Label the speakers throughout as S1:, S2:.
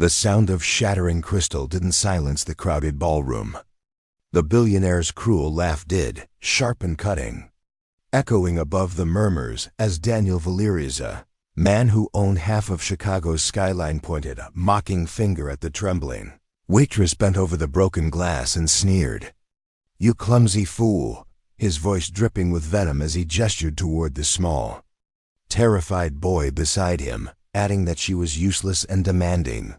S1: The sound of shattering crystal didn't silence the crowded ballroom. The billionaire's cruel laugh did, sharp and cutting, echoing above the murmurs as Daniel Valeriza, man who owned half of Chicago's skyline, pointed a mocking finger at the trembling Waitress bent over the broken glass and sneered. "You clumsy fool," his voice dripping with venom as he gestured toward the small, terrified boy beside him, adding that she was useless and demanding.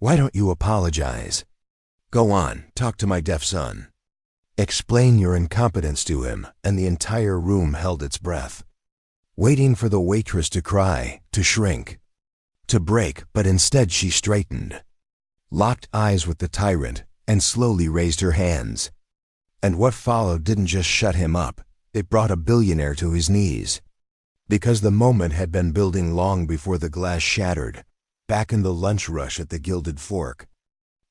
S1: "Why don't you apologize? Go on, talk to my deaf son. Explain your incompetence to him," and the entire room held its breath, waiting for the waitress to cry, to shrink, to break, but instead she straightened, locked eyes with the tyrant, and slowly raised her hands. And what followed didn't just shut him up, it brought a billionaire to his knees. Because the moment had been building long before the glass shattered, back in the lunch rush at the Gilded Fork.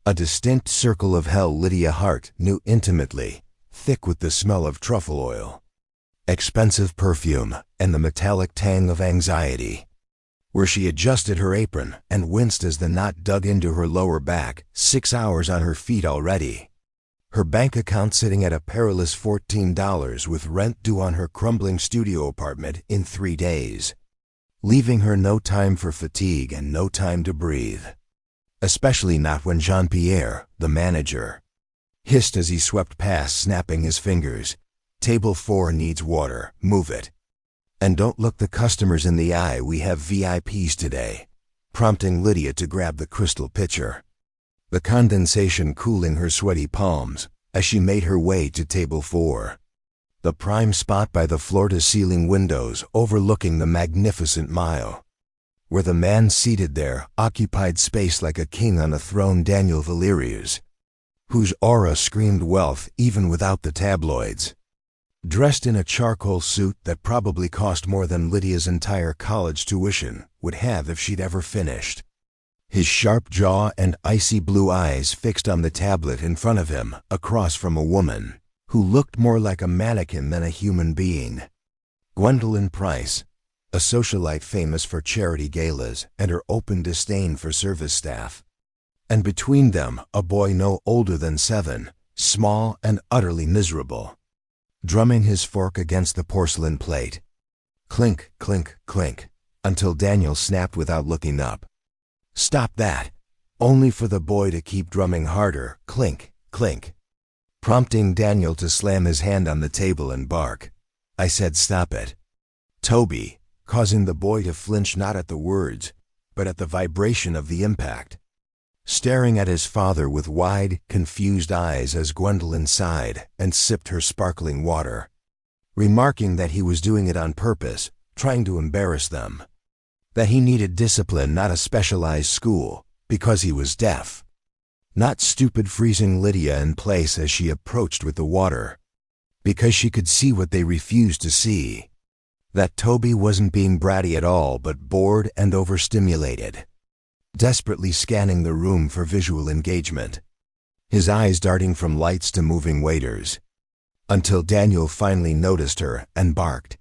S1: A distinct circle of hell Lydia Hart knew intimately, thick with the smell of truffle oil, expensive perfume, and the metallic tang of anxiety. Where she adjusted her apron and winced as the knot dug into her lower back, 6 hours on her feet already. Her bank account sitting at a perilous $14 with rent due on her crumbling studio apartment in 3 days, leaving her no time for fatigue and no time to breathe. Especially not when Jean-Pierre, the manager, hissed as he swept past, snapping his fingers. "Table 4 needs water, move it. And don't look the customers in the eye, we have VIPs today," prompting Lydia to grab the crystal pitcher, the condensation cooling her sweaty palms as she made her way to table 4, the prime spot by the floor-to-ceiling windows overlooking the magnificent Mile, where the man seated there occupied space like a king on a throne, Daniel Valerius, whose aura screamed wealth even without the tabloids. Dressed in a charcoal suit that probably cost more than Lydia's entire college tuition would have if she'd ever finished. His sharp jaw and icy blue eyes fixed on the tablet in front of him, across from a woman who looked more like a mannequin than a human being. Gwendolyn Price, a socialite famous for charity galas and her open disdain for service staff. And between them, a boy no older than 7, small and utterly miserable, drumming his fork against the porcelain plate. Clink, clink, clink, until Daniel snapped without looking up. "Stop that," only for the boy to keep drumming harder, clink, clink, prompting Daniel to slam his hand on the table and bark. "I said stop it, Toby," causing the boy to flinch not at the words, but at the vibration of the impact, staring at his father with wide, confused eyes as Gwendolyn sighed and sipped her sparkling water, remarking that he was doing it on purpose, trying to embarrass them, that he needed discipline, not a specialized school, because he was deaf. Not stupid, freezing Lydia in place as she approached with the water, because she could see what they refused to see, that Toby wasn't being bratty at all but bored and overstimulated, desperately scanning the room for visual engagement, his eyes darting from lights to moving waiters, until Daniel finally noticed her and barked,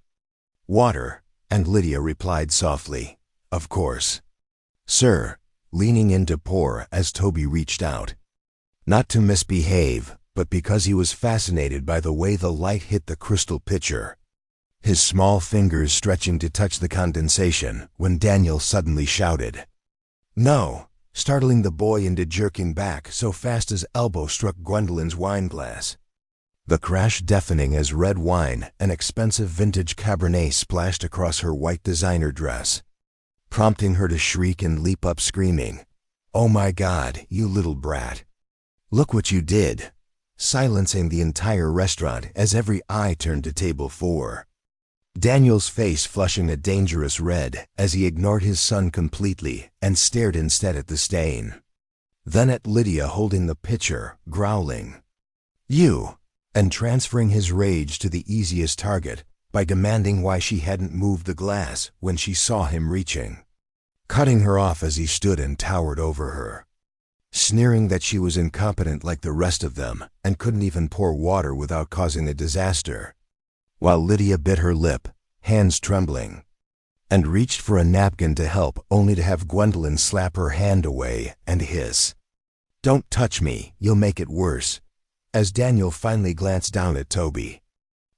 S1: "Water," and Lydia replied softly, "Of course, sir," leaning in to pour as Toby reached out, not to misbehave, but because he was fascinated by the way the light hit the crystal pitcher, his small fingers stretching to touch the condensation when Daniel suddenly shouted, "No," startling the boy into jerking back so fast his elbow struck Gwendolyn's wine glass, the crash deafening as red wine, an expensive vintage Cabernet, splashed across her white designer dress, prompting her to shriek and leap up screaming, "Oh my God, you little brat. Look what you did," silencing the entire restaurant as every eye turned to table 4. Daniel's face flushing a dangerous red as he ignored his son completely and stared instead at the stain. Then at Lydia holding the pitcher, growling, "You," and transferring his rage to the easiest target by demanding why she hadn't moved the glass when she saw him reaching, cutting her off as he stood and towered over her, sneering that she was incompetent like the rest of them and couldn't even pour water without causing a disaster, while Lydia bit her lip, hands trembling, and reached for a napkin to help only to have Gwendolyn slap her hand away and and hiss. "Don't touch me, you'll make it worse." As Daniel finally glanced down at Toby,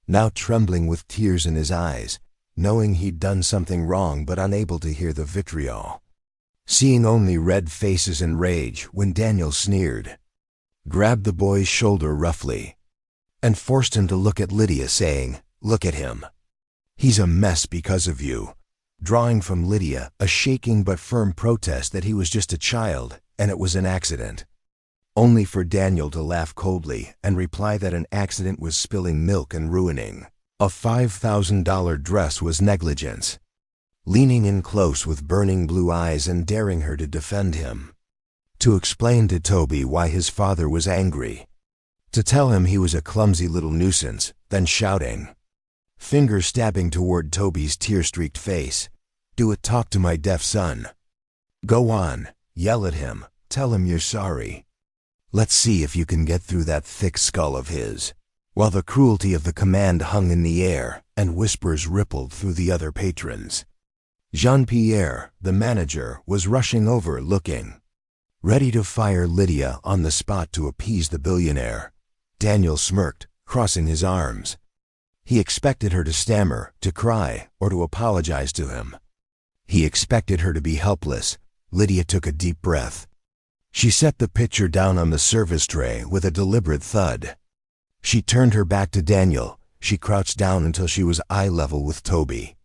S1: now trembling with tears in his eyes, knowing he'd done something wrong but unable to hear the vitriol. Seeing only red faces and rage when Daniel sneered, grabbed the boy's shoulder roughly, and forced him to look at Lydia, saying, "Look at him. He's a mess because of you," drawing from Lydia a shaking but firm protest that he was just a child and it was an accident. Only for Daniel to laugh coldly and reply that an accident was spilling milk and ruining a $5,000 dress was negligence. Leaning in close with burning blue eyes and daring her to defend him, to explain to Toby why his father was angry, to tell him he was a clumsy little nuisance, then shouting, finger stabbing toward Toby's tear-streaked face, "Do it, talk to my deaf son. Go on, yell at him, tell him you're sorry. Let's see if you can get through that thick skull of his." While the cruelty of the command hung in the air and whispers rippled through the other patrons, Jean-Pierre, the manager, was rushing over looking ready to fire Lydia on the spot to appease the billionaire. Daniel smirked, crossing his arms. He expected her to stammer, to cry, or to apologize to him. He expected her to be helpless. Lydia took a deep breath. She set the pitcher down on the service tray with a deliberate thud. She turned her back to Daniel. She crouched down until she was eye level with Toby.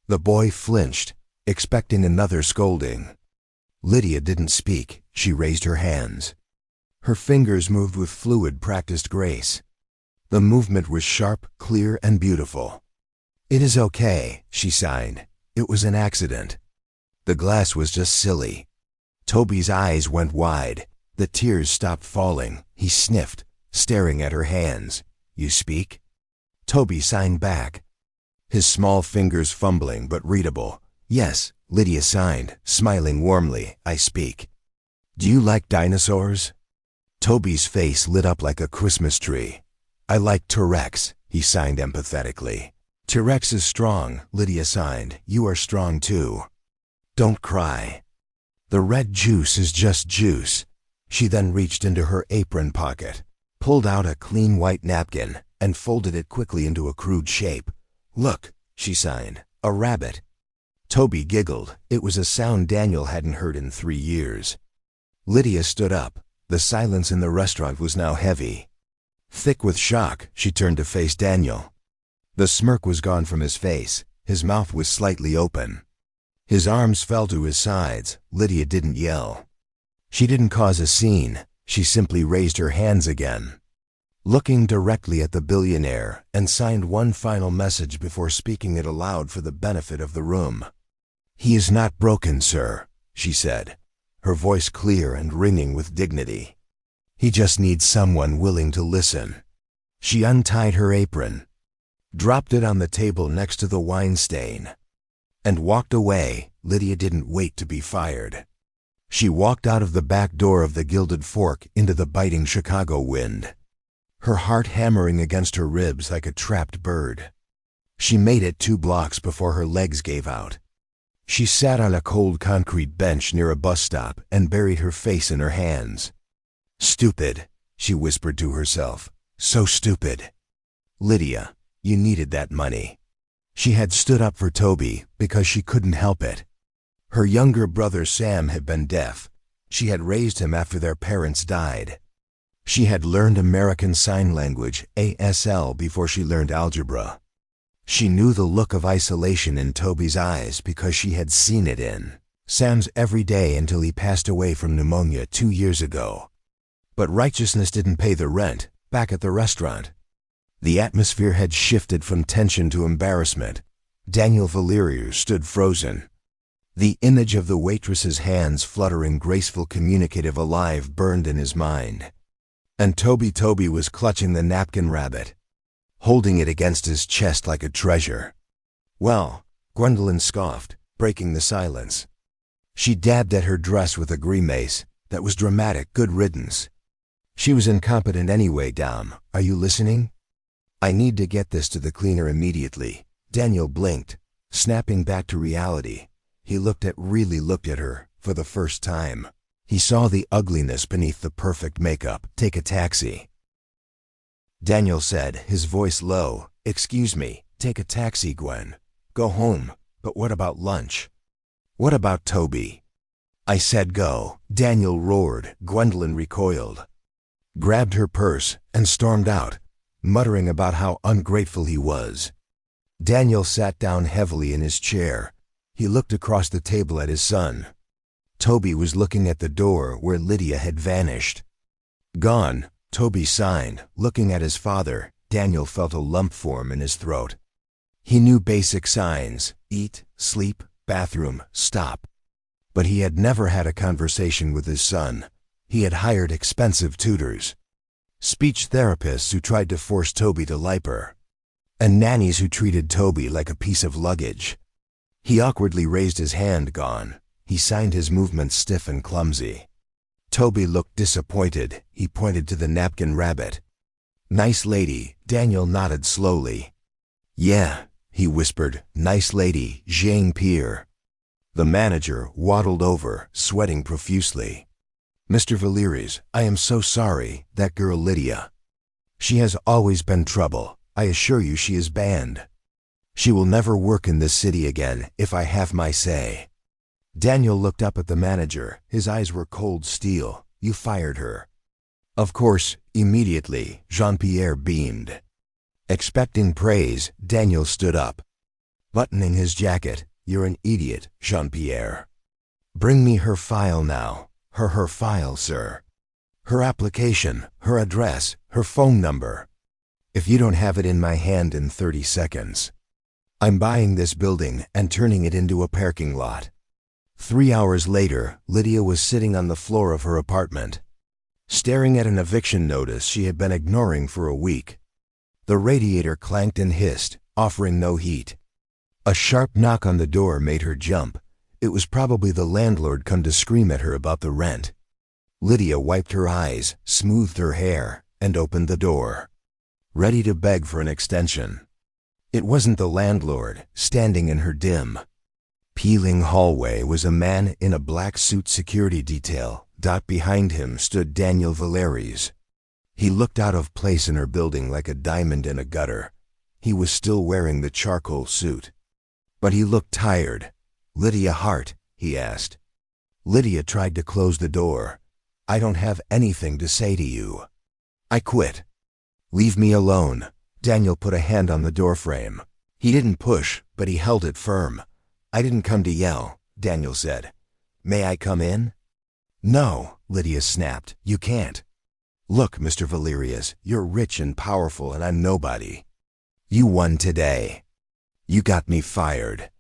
S1: The boy flinched, expecting another scolding. Lydia didn't speak. She raised her hands. Her fingers moved with fluid, practiced grace. The movement was sharp, clear, and beautiful. "It is okay," she signed. "It was an accident. The glass was just silly." Toby's eyes went wide. The tears stopped falling. He sniffed, staring at her hands. "You speak?" Toby signed back, his small fingers fumbling but readable. "Yes," Lydia signed, smiling warmly. "I speak." "Do you like dinosaurs?" Toby's face lit up like a Christmas tree. "I like T-Rex," he signed empathetically. "T-Rex is strong," Lydia signed. "You are strong too. Don't cry. The red juice is just juice." She then reached into her apron pocket, pulled out a clean white napkin, and folded it quickly into a crude shape. "Look," she signed, "a rabbit." Toby giggled. It was a sound Daniel hadn't heard in 3 years. Lydia stood up. The silence in the restaurant was now heavy. Thick with shock, she turned to face Daniel. The smirk was gone from his face. His mouth was slightly open. His arms fell to his sides. Lydia didn't yell. She didn't cause a scene. She simply raised her hands again, looking directly at the billionaire, and signed one final message before speaking it aloud for the benefit of the room. "He is not broken, sir," she said, her voice clear and ringing with dignity. "He just needs someone willing to listen." She untied her apron, dropped it on the table next to the wine stain, and walked away. Lydia didn't wait to be fired. She walked out of the back door of the Gilded Fork into the biting Chicago wind, her heart hammering against her ribs like a trapped bird. She made it 2 blocks before her legs gave out. She sat on a cold concrete bench near a bus stop and buried her face in her hands. "Stupid," she whispered to herself. "So stupid. Lydia, you needed that money." She had stood up for Toby because she couldn't help it. Her younger brother Sam had been deaf. She had raised him after their parents died. She had learned American Sign Language, ASL, before she learned algebra. She knew the look of isolation in Toby's eyes because she had seen it in Sam's every day until he passed away from pneumonia 2 years ago. But righteousness didn't pay the rent. Back at the restaurant, the atmosphere had shifted from tension to embarrassment. Daniel Valerius stood frozen, the image of the waitress's hands fluttering, graceful, communicative, alive, burned in his mind. And Toby was clutching the napkin rabbit, holding it against his chest like a treasure. "Well," Gwendolyn scoffed, breaking the silence. She dabbed at her dress with a grimace. "That was dramatic. Good riddance. She was incompetent anyway, Dom. Are you listening? I need to get this to the cleaner immediately." Daniel blinked, snapping back to reality. He really looked at her, for the first time. He saw the ugliness beneath the perfect makeup. "Take a taxi," Daniel said, his voice low. "Excuse me, take a taxi, Gwen. Go home. But what about lunch? What about Toby?" "I said go," Daniel roared. Gwendolyn recoiled, grabbed her purse, and stormed out, muttering about how ungrateful he was. Daniel sat down heavily in his chair. He looked across the table at his son. Toby was looking at the door where Lydia had vanished. "Gone," Toby signed, looking at his father. Daniel felt a lump form in his throat. He knew basic signs: eat, sleep, bathroom, stop. But he had never had a conversation with his son. He had hired expensive tutors, speech therapists who tried to force Toby to liper, and nannies who treated Toby like a piece of luggage. He awkwardly raised his hand. "Gone." He signed, his movements stiff and clumsy. Toby looked disappointed. He pointed to the napkin rabbit. "Nice lady," Daniel nodded slowly. "Yeah," he whispered, "nice lady, Jean-Pierre." The manager waddled over, sweating profusely. "Mr. Valeries, I am so sorry. That girl Lydia. She has always been trouble. I assure you she is banned. She will never work in this city again if I have my say." Daniel looked up at the manager. His eyes were cold steel. "You fired her?" "Of course." Immediately, Jean-Pierre beamed. Expecting praise, Daniel stood up, buttoning his jacket. "You're an idiot, Jean-Pierre. Bring me her file now." Her file, sir. Her application, her address, her phone number. If you don't have it in my hand in 30 seconds, I'm buying this building and turning it into a parking lot." 3 hours later, Lydia was sitting on the floor of her apartment, staring at an eviction notice she had been ignoring for a week. The radiator clanked and hissed, offering no heat. A sharp knock on the door made her jump. It was probably the landlord come to scream at her about the rent. Lydia wiped her eyes, smoothed her hair, and opened the door, ready to beg for an extension. It wasn't the landlord. Standing in her dim, peeling hallway was a man in a black suit security detail. Behind him stood Daniel Valeries. He looked out of place in her building like a diamond in a gutter. He was still wearing the charcoal suit, but he looked tired. "Lydia Hart?" he asked. Lydia tried to close the door. "I don't have anything to say to you. I quit. Leave me alone." Daniel put a hand on the doorframe. He didn't push, but he held it firm. "I didn't come to yell," Daniel said. "May I come in?" "No," Lydia snapped. "You can't. Look, Mr. Valeries, you're rich and powerful and I'm nobody. You won today. You got me fired.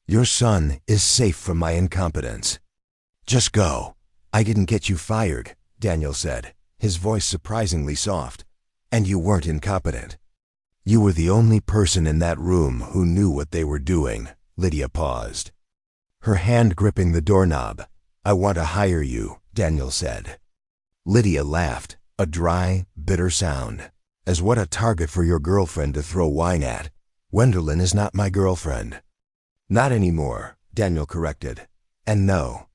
S1: Your son is safe from my incompetence. Just go." "I didn't get you fired," Daniel said, his voice surprisingly soft. "And you weren't incompetent. You were the only person in that room who knew what they were doing." Lydia paused, her hand gripping the doorknob. "I want to hire you," Daniel said. Lydia laughed, a dry, bitter sound. "As what, a target for your girlfriend to throw wine at? Gwendolyn is not my girlfriend." "Not anymore," Daniel corrected. "And no,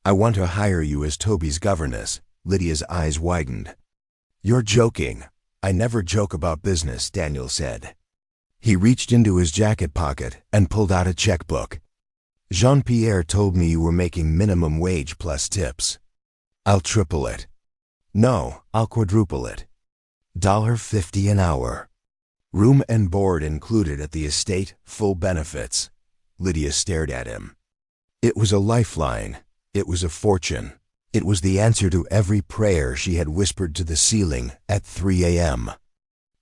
S1: I want to hire you as Toby's governess." Lydia's eyes widened. "You're joking." "I never joke about business," Daniel said. He reached into his jacket pocket and pulled out a checkbook. "Jean-Pierre told me you were making minimum wage plus tips. I'll triple it. No, I'll quadruple it. $50 an hour. Room and board included at the estate, full benefits." Lydia stared at him. It was a lifeline. It was a fortune. It was the answer to every prayer she had whispered to the ceiling at 3 a.m.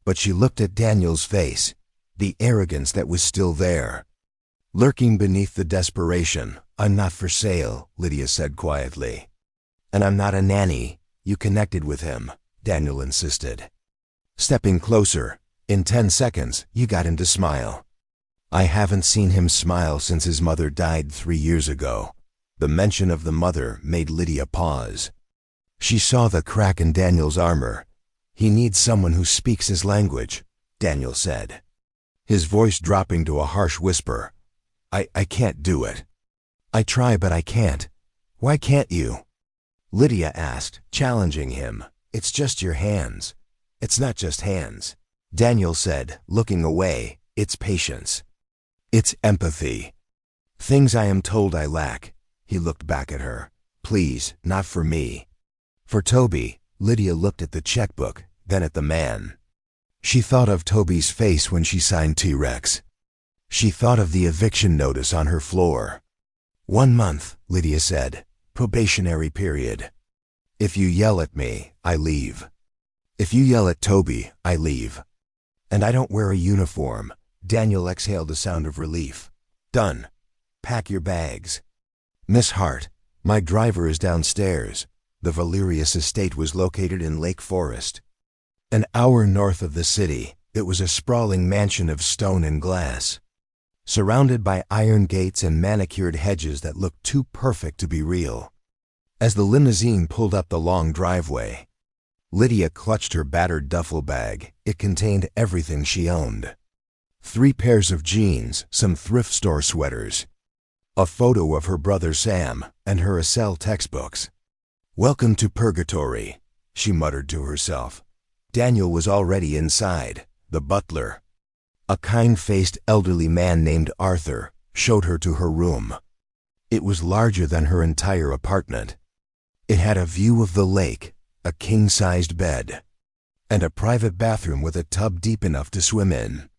S1: But she looked at Daniel's face, the arrogance that was still there, lurking beneath the desperation. "I'm not for sale," Lydia said quietly. "And I'm not a nanny." "You connected with him," Daniel insisted, stepping closer. "In 10 seconds, you got him to smile." "I haven't seen him smile since his mother died 3 years ago." The mention of the mother made Lydia pause. She saw the crack in Daniel's armor. "He needs someone who speaks his language," Daniel said, his voice dropping to a harsh whisper. I can't do it. I try, but I can't." "Why can't you?" Lydia asked, challenging him. It's just your hands. It's not just hands. Daniel said, looking away. It's patience. It's empathy. Things I am told I lack. He looked back at her. Please, not for me. For Toby. Lydia looked at the checkbook, then at the man. She thought of Toby's face when she signed T-Rex. She thought of the eviction notice on her floor. 1 month, Lydia said. Probationary period. If you yell at me, I leave. If you yell at Toby, I leave. And I don't wear a uniform. Daniel exhaled a sound of relief. Done. Pack your bags. Miss Hart, my driver is downstairs. The Valerius estate was located in Lake Forest. An hour north of the city, it was a sprawling mansion of stone and glass, surrounded by iron gates and manicured hedges that looked too perfect to be real. As the limousine pulled up the long driveway, Lydia clutched her battered duffel bag. It contained everything she owned. 3 pairs of jeans, some thrift store sweaters, a photo of her brother Sam, and her Essel textbooks. Welcome to purgatory, she muttered to herself. Daniel was already inside. The butler, a kind-faced elderly man named Arthur, showed her to her room. It was larger than her entire apartment. It had a view of the lake, a king-sized bed, and a private bathroom with a tub deep enough to swim in.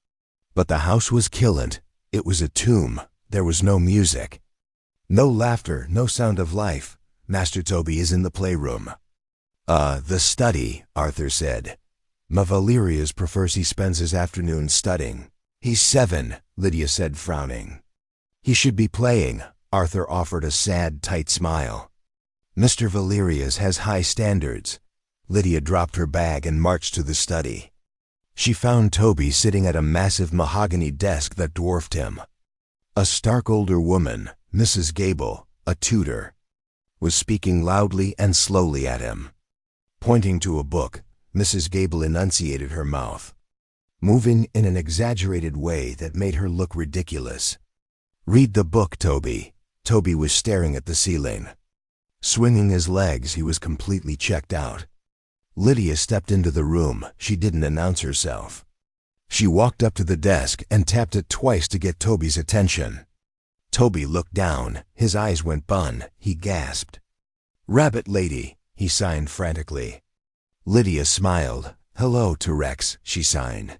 S1: But the house was killant. It was a tomb. There was no music. No laughter, no sound of life. Master Toby is in the playroom. The study, Arthur said. Ma Valerius prefers he spends his afternoons studying. He's 7, Lydia said, frowning. He should be playing, Arthur offered a sad, tight smile. Mr. Valerius has high standards. Lydia dropped her bag and marched to the study. She found Toby sitting at a massive mahogany desk that dwarfed him. A stark older woman, Mrs. Gable, a tutor, was speaking loudly and slowly at him. Pointing to a book, Mrs. Gable enunciated her mouth, moving in an exaggerated way that made her look ridiculous. Read the book, Toby. Toby was staring at the ceiling. Swinging his legs, he was completely checked out. Lydia stepped into the room. She didn't announce herself. She walked up to the desk and tapped it twice to get Toby's attention. Toby looked down. His eyes went bun. He gasped. Rabbit lady, he signed frantically. Lydia smiled. Hello, T-Rex, she signed.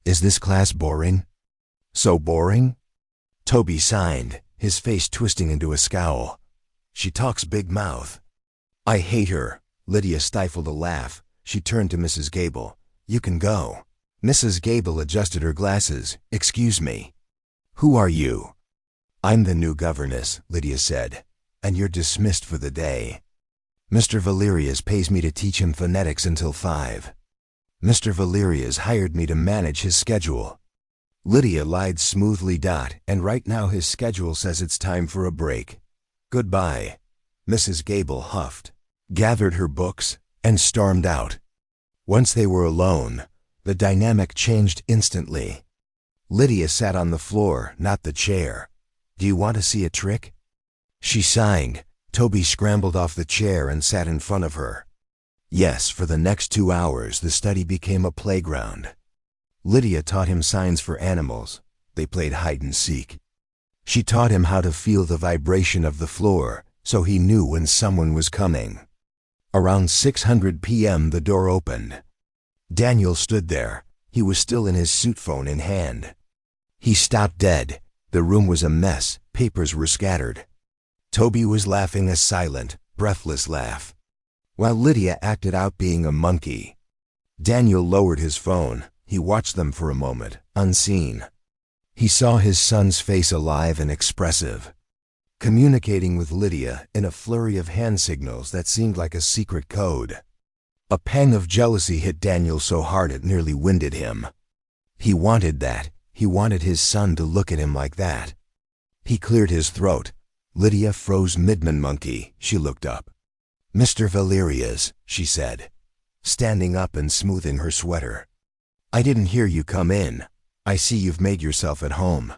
S1: Is this class boring? So boring? Toby signed, his face twisting into a scowl. She talks big mouth. I hate her. Lydia stifled a laugh. She turned to Mrs. Gable. You can go. Mrs. Gable adjusted her glasses. Excuse me. Who are you? I'm the new governess, Lydia said, and you're dismissed for the day. Mr. Valerius pays me to teach him phonetics until 5. Mr. Valerius hired me to manage his schedule. Lydia lied smoothly. And right now his schedule says it's time for a break. Goodbye. Mrs. Gable huffed, gathered her books, and stormed out. Once they were alone, the dynamic changed instantly. Lydia sat on the floor, not the chair. Do you want to see a trick? She signed. Toby scrambled off the chair and sat in front of her. Yes, for the next 2 hours, the study became a playground. Lydia taught him signs for animals. They played hide and seek. She taught him how to feel the vibration of the floor, so he knew when someone was coming. Around 6:00 p.m. the door opened. Daniel stood there. He was still in his suit, phone in hand. He stopped dead. The room was a mess. Papers were scattered. Toby was laughing a silent, breathless laugh, while Lydia acted out being a monkey. Daniel lowered his phone. He watched them for a moment, unseen. He saw his son's face alive and expressive, communicating with Lydia in a flurry of hand signals that seemed like a secret code. A pang of jealousy hit Daniel so hard it nearly winded him. He wanted that. He wanted his son to look at him like that. He cleared his throat. Lydia froze mid-monkey. She looked up. Mr. Valerius, she said, standing up and smoothing her sweater. I didn't hear you come in. I see you've made yourself at home.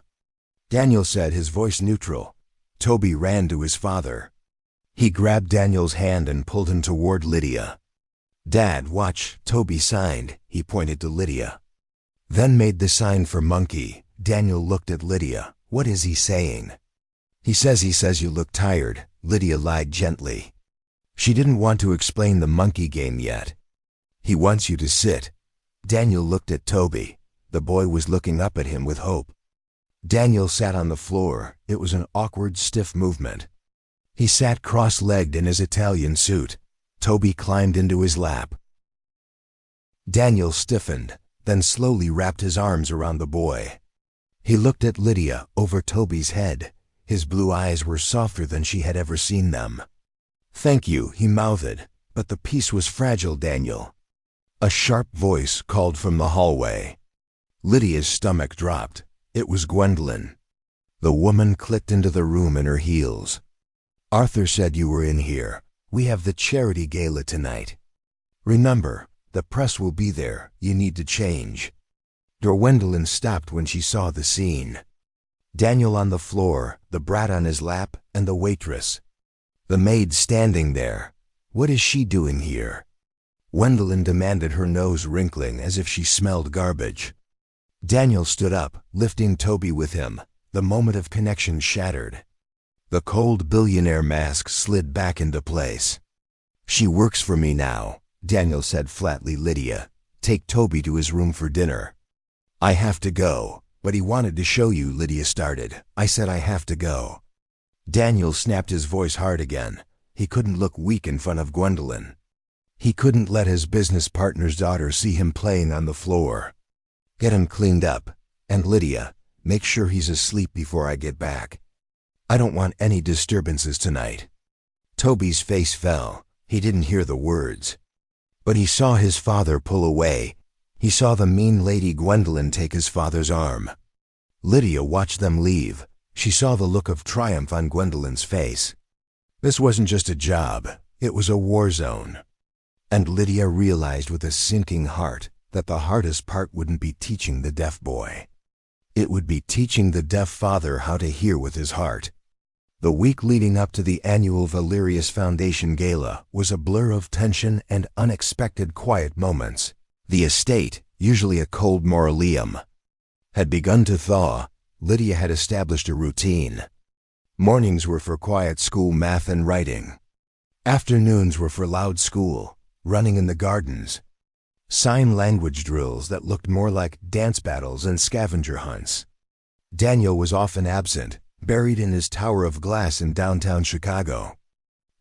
S1: Daniel said, his voice neutral. Toby ran to his father. He grabbed Daniel's hand and pulled him toward Lydia. "Dad, watch," Toby signed. He pointed to Lydia. Then made the sign for monkey. Daniel looked at Lydia. "What is he saying?" He says you look tired," Lydia lied gently. She didn't want to explain the monkey game yet. "He wants you to sit." Daniel looked at Toby. The boy was looking up at him with hope. Daniel sat on the floor. It was an awkward, stiff movement. He sat cross-legged in his Italian suit. Toby climbed into his lap. Daniel stiffened, then slowly wrapped his arms around the boy. He looked at Lydia over Toby's head. His blue eyes were softer than she had ever seen them. "Thank you," he mouthed, "but the piece was fragile, Daniel." A sharp voice called from the hallway. Lydia's stomach dropped. It was Gwendolyn. The woman clicked into the room in her heels. "Arthur said you were in here. We have the charity gala tonight. Remember, the press will be there. You need to change." Gwendolyn stopped when she saw the scene. Daniel on the floor, the brat on his lap, and the waitress. The maid standing there. What is she doing here? Gwendolyn demanded, her nose wrinkling as if she smelled garbage. Daniel stood up, lifting Toby with him. The moment of connection shattered. The cold billionaire mask slid back into place. "She works for me now," Daniel said flatly. "Lydia, take Toby to his room for dinner." "I have to go." "But he wanted to show you," Lydia started. "I said I have to go." Daniel snapped, his voice hard again. He couldn't look weak in front of Gwendolyn. He couldn't let his business partner's daughter see him playing on the floor. "Get him cleaned up. And Lydia, make sure he's asleep before I get back. I don't want any disturbances tonight." Toby's face fell. He didn't hear the words. But he saw his father pull away. He saw the mean lady Gwendolyn take his father's arm. Lydia watched them leave. She saw the look of triumph on Gwendolyn's face. This wasn't just a job. It was a war zone. And Lydia realized with a sinking heart that the hardest part wouldn't be teaching the deaf boy. It would be teaching the deaf father how to hear with his heart. The week leading up to the annual Valerius Foundation Gala was a blur of tension and unexpected quiet moments. The estate, usually a cold mausoleum, had begun to thaw. Lydia had established a routine. Mornings were for quiet school math and writing. Afternoons were for loud school, running in the gardens, sign language drills that looked more like dance battles and scavenger hunts. Daniel was often absent, buried in his tower of glass in downtown Chicago,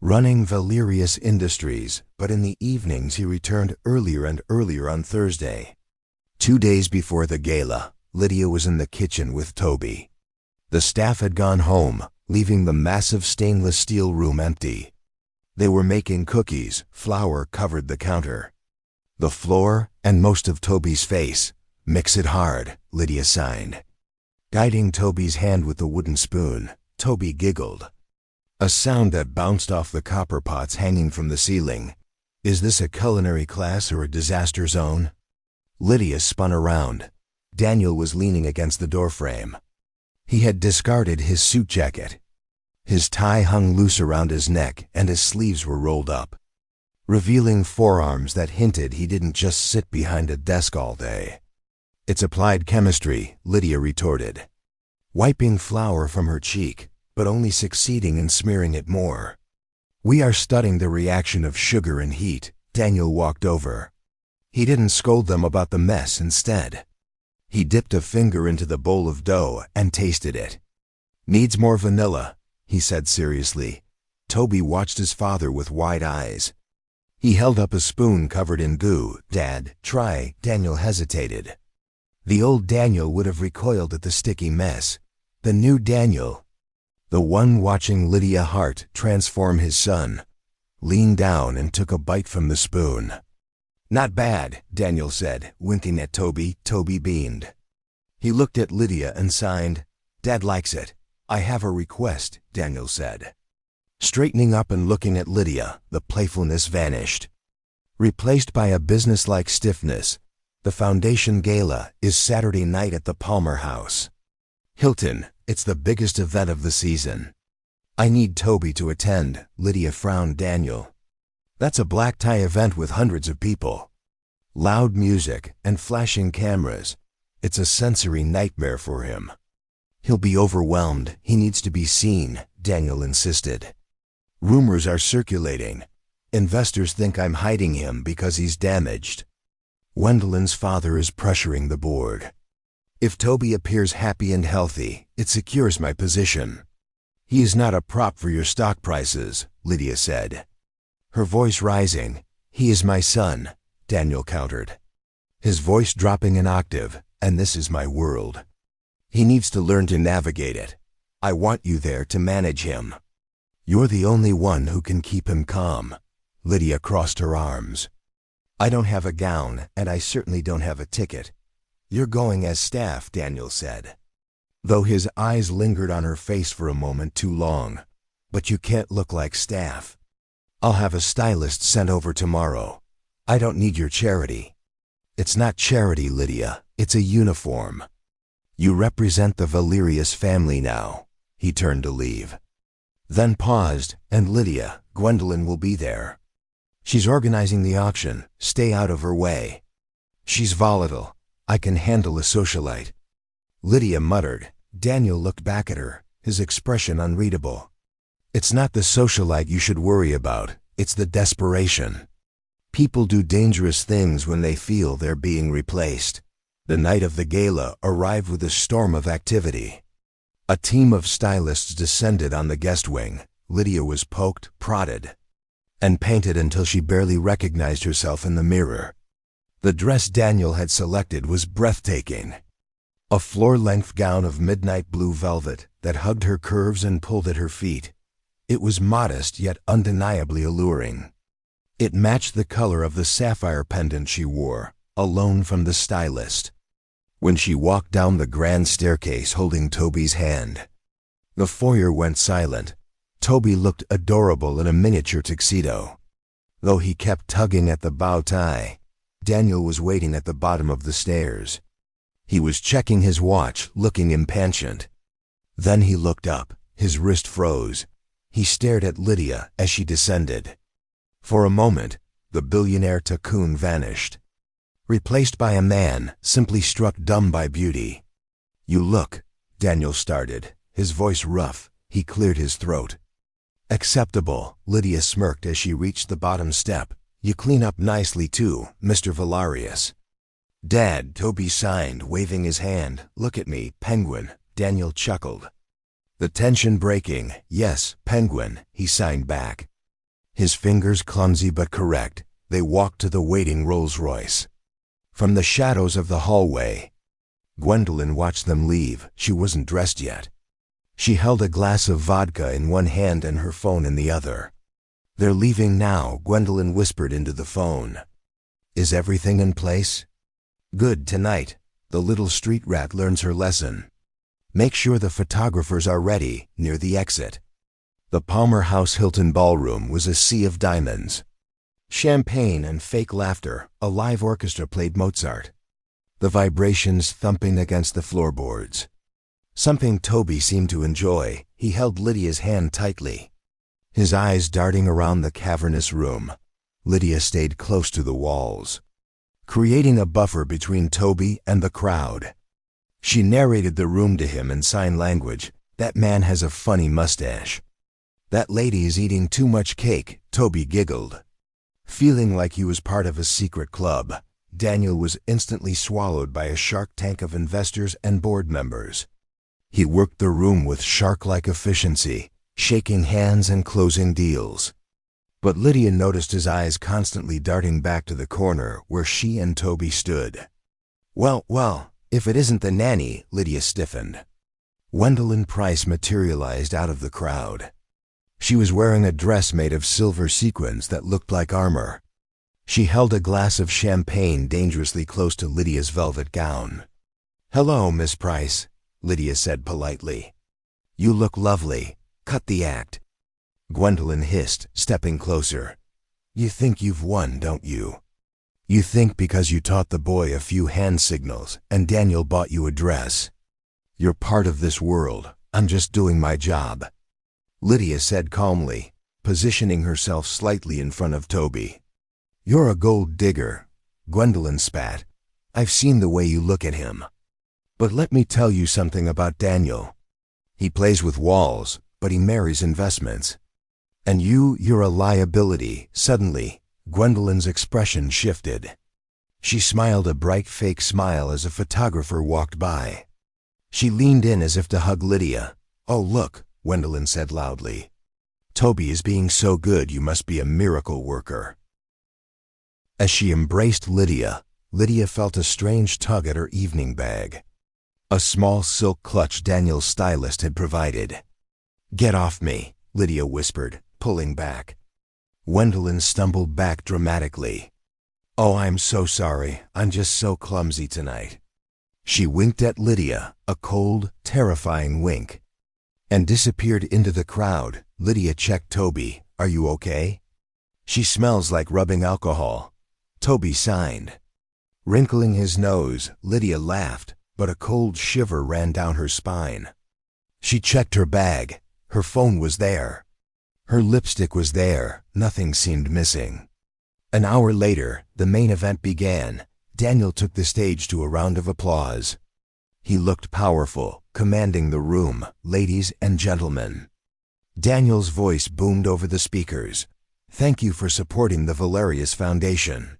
S1: running Valerius Industries, but in the evenings he returned earlier and earlier on Thursday. 2 days before the gala, Lydia was in the kitchen with Toby. The staff had gone home, leaving the massive stainless steel room empty. They were making cookies. Flour covered the counter. The floor and most of Toby's face. "Mix it hard," Lydia signed. Guiding Toby's hand with the wooden spoon, Toby giggled. A sound that bounced off the copper pots hanging from the ceiling. "Is this a culinary class or a disaster zone?" Lydia spun around. Daniel was leaning against the doorframe. He had discarded his suit jacket. His tie hung loose around his neck and his sleeves were rolled up, revealing forearms that hinted he didn't just sit behind a desk all day. "It's applied chemistry," Lydia retorted, wiping flour from her cheek, but only succeeding in smearing it more. "We are studying the reaction of sugar and heat." Daniel walked over. He didn't scold them about the mess. Instead, he dipped a finger into the bowl of dough and tasted it. "Needs more vanilla," he said seriously. Toby watched his father with wide eyes. He held up a spoon covered in goo. "Dad, try." Daniel hesitated. The old Daniel would have recoiled at the sticky mess. The new Daniel, the one watching Lydia Hart transform his son, leaned down and took a bite from the spoon. "Not bad," Daniel said, winking at Toby. Toby beamed. He looked at Lydia and signed. "Dad likes it." "I have a request," Daniel said. Straightening up and looking at Lydia, the playfulness vanished, replaced by a businesslike stiffness. "The Foundation Gala is Saturday night at the Palmer House, Hilton. It's the biggest event of the season. I need Toby to attend, Lydia frowned. Daniel. That's a black tie event with hundreds of people. Loud music and flashing cameras. It's a sensory nightmare for him. He'll be overwhelmed. He needs to be seen, Daniel insisted. Rumors are circulating. Investors think I'm hiding him because he's damaged. Gwendolyn's father is pressuring the board. If Toby appears happy and healthy, it secures my position. He is not a prop for your stock prices, Lydia said. Her voice rising. He is my son, Daniel countered. His voice dropping an octave, and this is my world. He needs to learn to navigate it. I want you there to manage him. You're the only one who can keep him calm. Lydia crossed her arms. I don't have a gown, and I certainly don't have a ticket. You're going as staff, Daniel said, though his eyes lingered on her face for a moment too long. But you can't look like staff. I'll have a stylist sent over tomorrow. I don't need your charity. It's not charity, Lydia. It's a uniform. You represent the Valerius family now. He turned to leave. Then paused, and Lydia, Gwendolyn will be there. She's organizing the auction. Stay out of her way. She's volatile. I can handle a socialite. Lydia muttered. Daniel looked back at her, his expression unreadable. It's not the socialite you should worry about. It's the desperation. People do dangerous things when they feel they're being replaced. The night of the gala arrived with a storm of activity. A team of stylists descended on the guest wing. Lydia was poked, prodded, and painted until she barely recognized herself in the mirror. The dress Daniel had selected was breathtaking. A floor-length gown of midnight blue velvet that hugged her curves and pulled at her feet. It was modest yet undeniably alluring. It matched the color of the sapphire pendant she wore, a loan from the stylist. When she walked down the grand staircase holding Toby's hand, the foyer went silent. Toby looked adorable in a miniature tuxedo. Though he kept tugging at the bow tie, Daniel was waiting at the bottom of the stairs. He was checking his watch, looking impatient. Then he looked up. His wrist froze. He stared at Lydia as she descended. For a moment, the billionaire tycoon vanished, replaced by a man simply struck dumb by beauty. You look, Daniel started, his voice rough. He cleared his throat. Acceptable, Lydia smirked as she reached the bottom step. You clean up nicely too, Mr. Valerius. Dad, Toby signed, waving his hand. Look at me, Penguin, Daniel chuckled. The tension breaking. Yes, Penguin, he signed back. His fingers clumsy but correct. They walked to the waiting Rolls-Royce. From the shadows of the hallway, Gwendolyn watched them leave. She wasn't dressed yet. She held a glass of vodka in one hand and her phone in the other. They're leaving now, Gwendolyn whispered into the phone. Is everything in place? Good. Tonight, the little street rat learns her lesson. Make sure the photographers are ready, near the exit. The Palmer House Hilton ballroom was a sea of diamonds. Champagne and fake laughter. A live orchestra played Mozart, the vibrations thumping against the floorboards. Something Toby seemed to enjoy. He held Lydia's hand tightly, his eyes darting around the cavernous room. Lydia stayed close to the walls, creating a buffer between Toby and the crowd. She narrated the room to him in sign language. That man has a funny mustache. That lady is eating too much cake, Toby giggled. Feeling like he was part of a secret club, Daniel was instantly swallowed by a shark tank of investors and board members. He worked the room with shark-like efficiency, shaking hands and closing deals. But Lydia noticed his eyes constantly darting back to the corner where she and Toby stood. Well, if it isn't the nanny, Lydia stiffened. Gwendolyn Price materialized out of the crowd. She was wearing a dress made of silver sequins that looked like armor. She held a glass of champagne dangerously close to Lydia's velvet gown. Hello, Miss Price, Lydia said politely. You look lovely. Cut the act. Gwendolyn hissed, stepping closer. You think you've won, don't you? You think because you taught the boy a few hand signals and Daniel bought you a dress, you're part of this world. I'm just doing my job. Lydia said calmly, positioning herself slightly in front of Toby. "You're a gold digger," Gwendolyn spat. "I've seen the way you look at him. But let me tell you something about Daniel. He plays with walls, but he marries investments. And you're a liability." Suddenly, Gwendolyn's expression shifted. She smiled a bright fake smile as a photographer walked by. She leaned in as if to hug Lydia. "Oh, look," Gwendolyn said loudly. "Toby is being so good, you must be a miracle worker." As she embraced Lydia, Lydia felt a strange tug at her evening bag. A small silk clutch Daniel's stylist had provided. "Get off me," Lydia whispered, pulling back. Gwendolyn stumbled back dramatically. "Oh, I'm so sorry. I'm just so clumsy tonight." She winked at Lydia, a cold, terrifying wink, and disappeared into the crowd. Lydia checked Toby. "Are you okay?" "She smells like rubbing alcohol," Toby signed. Wrinkling his nose, Lydia laughed, but a cold shiver ran down her spine. She checked her bag. Her phone was there. Her lipstick was there. Nothing seemed missing. An hour later, the main event began. Daniel took the stage to a round of applause. He looked powerful, commanding the room. "Ladies and gentlemen." Daniel's voice boomed over the speakers. "Thank you for supporting the Valerius Foundation.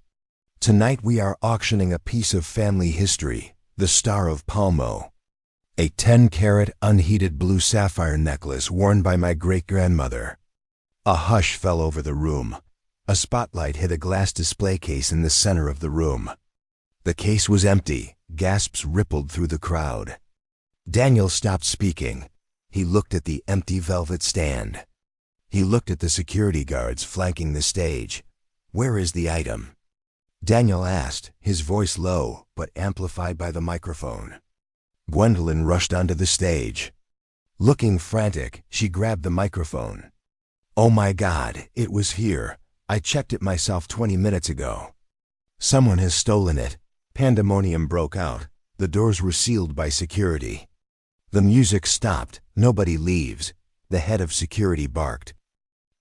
S1: Tonight we are auctioning a piece of family history, the Star of Palmo. A 10-carat unheated blue sapphire necklace worn by my great-grandmother." A hush fell over the room. A spotlight hit a glass display case in the center of the room. The case was empty. Gasps rippled through the crowd. Daniel stopped speaking. He looked at the empty velvet stand. He looked at the security guards flanking the stage. "Where is the item?" Daniel asked, his voice low but amplified by the microphone. Gwendolyn rushed onto the stage. Looking frantic, she grabbed the microphone. "Oh my God, it was here. I checked it myself 20 minutes ago. Someone has stolen it." Pandemonium broke out. The doors were sealed by security. The music stopped. "Nobody leaves," the head of security barked.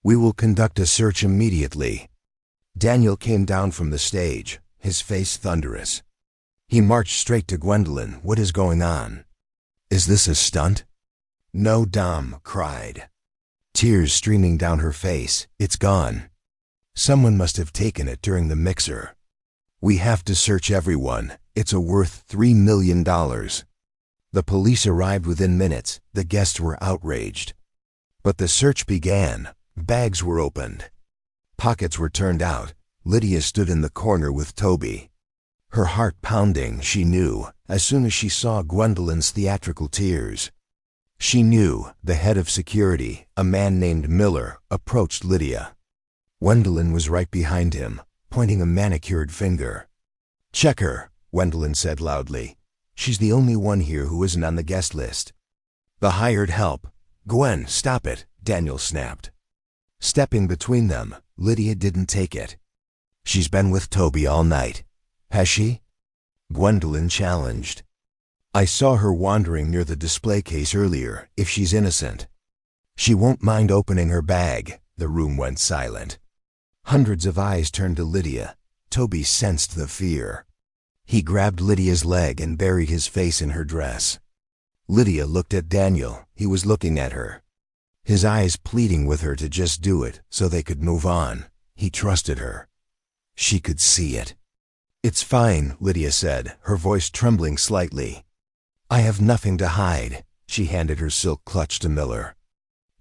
S1: "We will conduct a search immediately." Daniel came down from the stage, his face thunderous. He marched straight to Gwendolyn. "What is going on? Is this a stunt?" "No," Dom cried, tears streaming down her face. "It's gone. Someone must have taken it during the mixer. We have to search everyone. It's worth $3 million. The police arrived within minutes. The guests were outraged. But the search began. Bags were opened. Pockets were turned out. Lydia stood in the corner with Toby. Her heart pounding, she knew, as soon as she saw Gwendolyn's theatrical tears. She knew the head of security, a man named Miller, approached Lydia. Gwendolyn was right behind him, pointing a manicured finger. "Check her," Gwendolyn said loudly. "She's the only one here who isn't on the guest list." "The hired help." "Gwen, stop it," Daniel snapped. Stepping between them, Lydia didn't take it. "She's been with Toby all night." "Has she?" Gwendolyn challenged. "I saw her wandering near the display case earlier. If she's innocent, she won't mind opening her bag." The room went silent. Hundreds of eyes turned to Lydia. Toby sensed the fear. He grabbed Lydia's leg and buried his face in her dress. Lydia looked at Daniel. He was looking at her, his eyes pleading with her to just do it so they could move on. He trusted her. She could see it. "It's fine," Lydia said, her voice trembling slightly. "I have nothing to hide." She handed her silk clutch to Miller.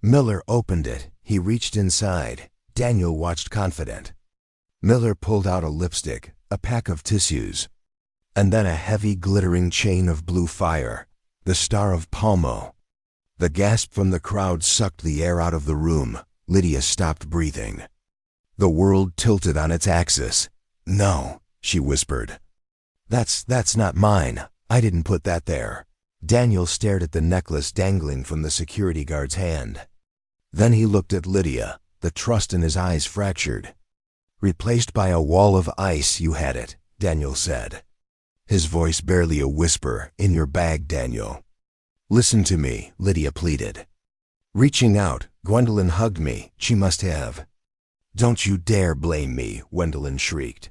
S1: Miller opened it. He reached inside. Daniel watched confident. Miller pulled out a lipstick, a pack of tissues, and then a heavy glittering chain of blue fire, the Star of Palmo. The gasp from the crowd sucked the air out of the room. Lydia stopped breathing. The world tilted on its axis. "No," she whispered. That's not mine. I didn't put that there." Daniel stared at the necklace dangling from the security guard's hand. Then he looked at Lydia. The trust in his eyes fractured. "Replaced by a wall of ice, you had it," Daniel said. His voice barely a whisper. "In your bag, Daniel." "Listen to me," Lydia pleaded. Reaching out, Gwendolyn hugged me. She must have. Don't you dare blame me, Gwendolyn shrieked.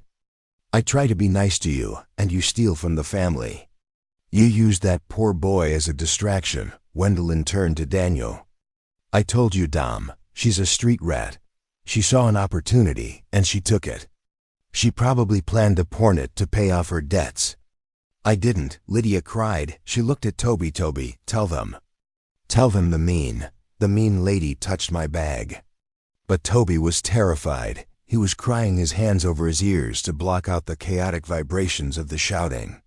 S1: I try to be nice to you, and you steal from the family. You used that poor boy as a distraction. Gwendolyn turned to Daniel. I told you, Dom, she's a street rat. She saw an opportunity, and she took it. She probably planned to pawn it to pay off her debts. I didn't, Lydia cried. She looked at Toby. Toby, tell them. Tell them the mean lady touched my bag. But Toby was terrified. He was crying his hands over his ears to block out the chaotic vibrations of the shouting.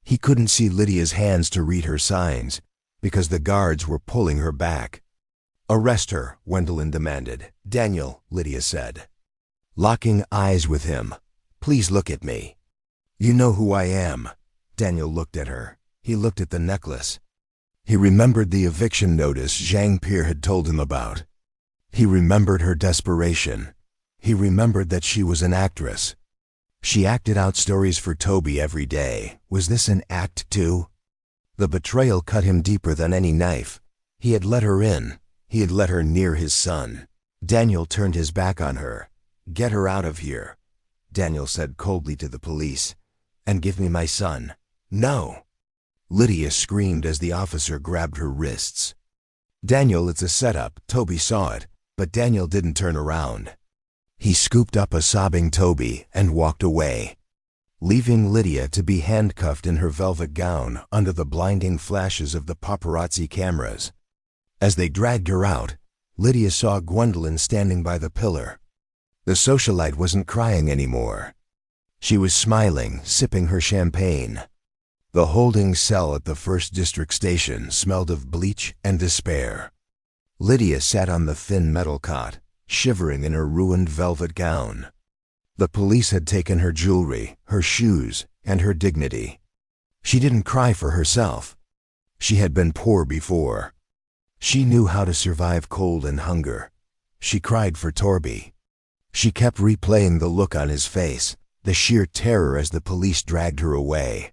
S1: He couldn't see Lydia's hands to read her signs, because the guards were pulling her back. Arrest her, Gwendolyn demanded. Daniel, Lydia said, locking eyes with him. Please look at me. You know who I am. Daniel looked at her. He looked at the necklace. He remembered the eviction notice Zhang Pierre had told him about. He remembered her desperation. He remembered that she was an actress. She acted out stories for Toby every day. Was this an act too? The betrayal cut him deeper than any knife. He had let her in. He had let her near his son. Daniel turned his back on her. Get her out of here, Daniel said coldly to the police. And give me my son. No! Lydia screamed as the officer grabbed her wrists. Daniel, it's a setup. Toby saw it, but Daniel didn't turn around. He scooped up a sobbing Toby and walked away, leaving Lydia to be handcuffed in her velvet gown under the blinding flashes of the paparazzi cameras. As they dragged her out, Lydia saw Gwendolyn standing by the pillar. The socialite wasn't crying anymore. She was smiling, sipping her champagne. The holding cell at the 1st District Station smelled of bleach and despair. Lydia sat on the thin metal cot, shivering in her ruined velvet gown. The police had taken her jewelry, her shoes, and her dignity. She didn't cry for herself. She had been poor before. She knew how to survive cold and hunger. She cried for Torby. She kept replaying the look on his face, the sheer terror as the police dragged her away.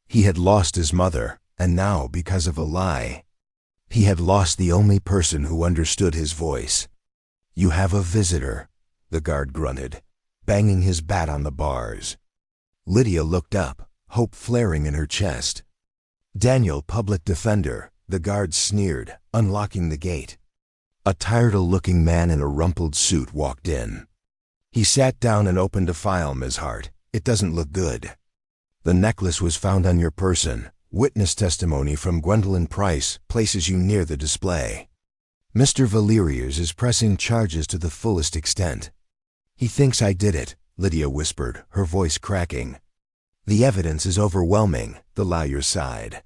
S1: He had lost his mother, and now, because of a lie, he had lost the only person who understood his voice. You have a visitor, the guard grunted, banging his bat on the bars. Lydia looked up, hope flaring in her chest. Daniel, public defender, the guard sneered, unlocking the gate. A tired-looking man in a rumpled suit walked in. He sat down and opened a file. Ms. Hart, it doesn't look good. The necklace was found on your person. Witness testimony from Gwendolyn Price places you near the display. Mr. Valerius is pressing charges to the fullest extent. He thinks I did it, Lydia whispered, her voice cracking. The evidence is overwhelming, the lawyer sighed.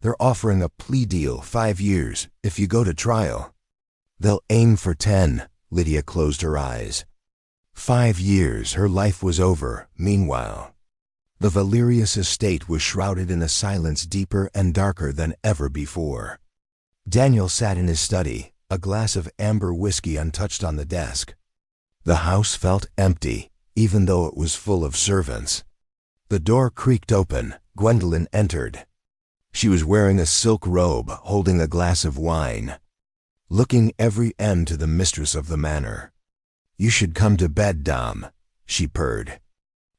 S1: They're offering a plea deal, 5 years, if you go to trial. They'll aim for 10, Lydia closed her eyes. 5 years, her life was over. Meanwhile, the Valerius estate was shrouded in a silence deeper and darker than ever before. Daniel sat in his study, a glass of amber whiskey untouched on the desk. The house felt empty, even though it was full of servants. The door creaked open. Gwendolyn entered. She was wearing a silk robe, holding a glass of wine, looking every end to the mistress of the manor. You should come to bed, Dom, she purred,